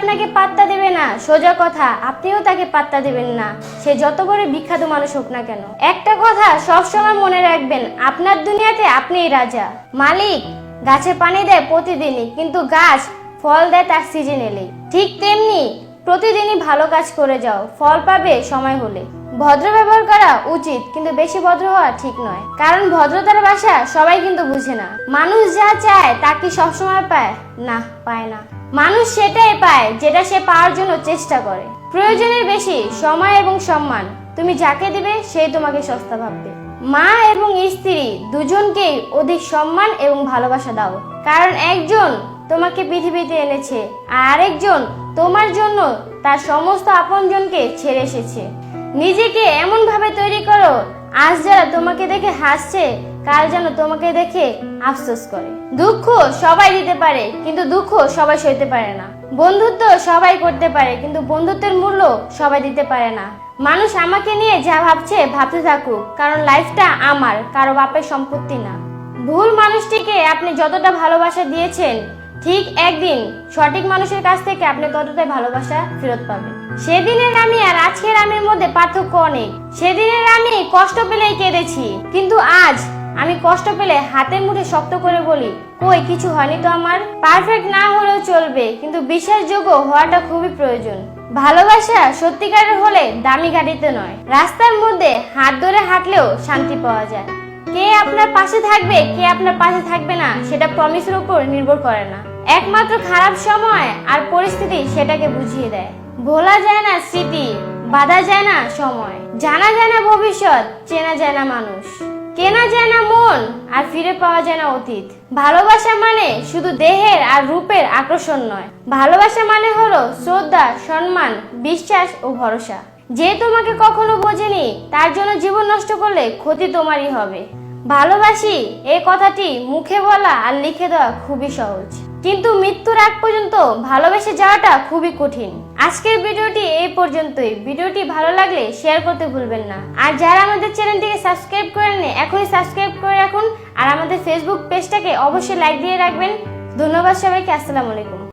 আপনাকে পাত্তা দেবে না, সোজা কথা আপনিও তাকে পাত্তা দেবেন না, সে যত বড় বিখ্যাত মানুষ হোক না কেন। একটা কথা সবসময় মনে রাখবেন, আপনার দুনিয়াতে আপনিই রাজা। মালিক গাছে পানি দেয় প্রতিদিনই, কিন্তু গাছ ফল দেয় তার সিজন এলেই। ঠিক তেমনি প্রতিদিনই ভালো কাজ করে যাও, ফল পাবে সময় হলে। ভদ্র ব্যবহার করা উচিত, কিন্তু বেশি ভদ্র হওয়া ঠিক নয়, কারণ ভদ্রতার ভাষা সবাই কিন্তু বুঝে না। মানুষ যা চায় তা কি সবসময় পায়? না, পায় না। মানুষ সেটাই পায় যেটা সে পাওয়ার জন্য চেষ্টা করে। প্রয়োজনের বেশি সময় এবং সম্মান তুমি যাকে দিবে সেই তোমাকে সস্তা ভাববে। মা এবং স্ত্রী দুজনকেই অধিক সম্মান এবং ভালোবাসা দাও, কারণ একজন তোমাকে পৃথিবীতে এনেছে আর আরেকজন তোমার জন্য তার সমস্ত আপনজনকে ছেড়ে এসেছে। নিজেকে এমন ভাবে তৈরি করো, আজ যারা তোমাকে দেখে হাসছে কাল যেন তোমাকে দেখে আফসোস করে। দুঃখ সবাই দিতে পারে, কিন্তু দুঃখ সবাই সইতে পারে না। বন্ধুত্ব সবাই করতে পারে, কিন্তু বন্ধুত্বের মূল্য সবাই দিতে পারে না। মানুষ আমাকে নিয়ে যা ভাবছে ভাবতে থাকুক, কারণ লাইফটা আমার, কারো বাপের সম্পত্তি না। ভুল মানুষটিকে আপনি যতটা ভালোবাসা দিয়েছেন, ঠিক একদিন সঠিক মানুষের কাছ থেকে আপনি ততটাই ভালোবাসা ফেরত পাবেন। সেদিনের আমি আর আজকের আমির মধ্যে পার্থক্য অনেক। সেদিনের আমি কষ্ট পেলেই কেঁদেছি, কিন্তু আজ আমি কষ্ট পেলে হাতের মুঠে শক্ত করে বলি, কই কিছু হয়নি তো আমার। পারফেক্ট না হলেও চলবে, কিন্তু বিশ্বাসযোগ্য হওয়াটা খুবই প্রয়োজন। ভালোবাসা সত্যিকারের হলে দামি গাড়িতে নয়, রাস্তার মধ্যে হাত ধরে হাঁটলেও শান্তি পাওয়া যায়। কে আপনার পাশে থাকবে, কে আপনার পাশে থাকবে না, সেটা প্রমিসের উপর নির্ভর করে না। একমাত্র খারাপ সময় আর পরিস্থিতি সেটাকে বুঝিয়ে দেয়। ভোলা যায় না স্মৃতি, বাধা যায় না সময়, জানা যায় না ভবিষ্যৎ, চেনা যায় না মানুষ, কেনা যায় না মন, আর ফিরে পাওয়া যায় না অতীত। ভালোবাসা মানে শুধু দেহের আর রূপের আকর্ষণ নয়, ভালোবাসা মানে হলো শ্রদ্ধা, সম্মান, বিশ্বাস ও ভরসা। যে তোমাকে কখনো বোঝেনি তার জন্য জীবন নষ্ট করলে ক্ষতি তোমারই হবে। ভালোবাসি এই কথাটি মুখে বলা আর লিখে দেওয়া খুবই সহজ, কিন্তু মৃত্যুর আগ পর্যন্ত ভালোবেসে যাওয়াটা খুবই কঠিন। আজকের ভিডিওটি এই পর্যন্তই। ভিডিওটি ভালো লাগলে শেয়ার করতে ভুলবেন না, আর যারা আমাদের চ্যানেলটিকে সাবস্ক্রাইব করেননি এখনই সাবস্ক্রাইব করে রাখুন, আর আমাদের ফেসবুক পেজটাকে অবশ্যই লাইক দিয়ে রাখবেন। ধন্যবাদ সবাইকে, আসসালামু আলাইকুম।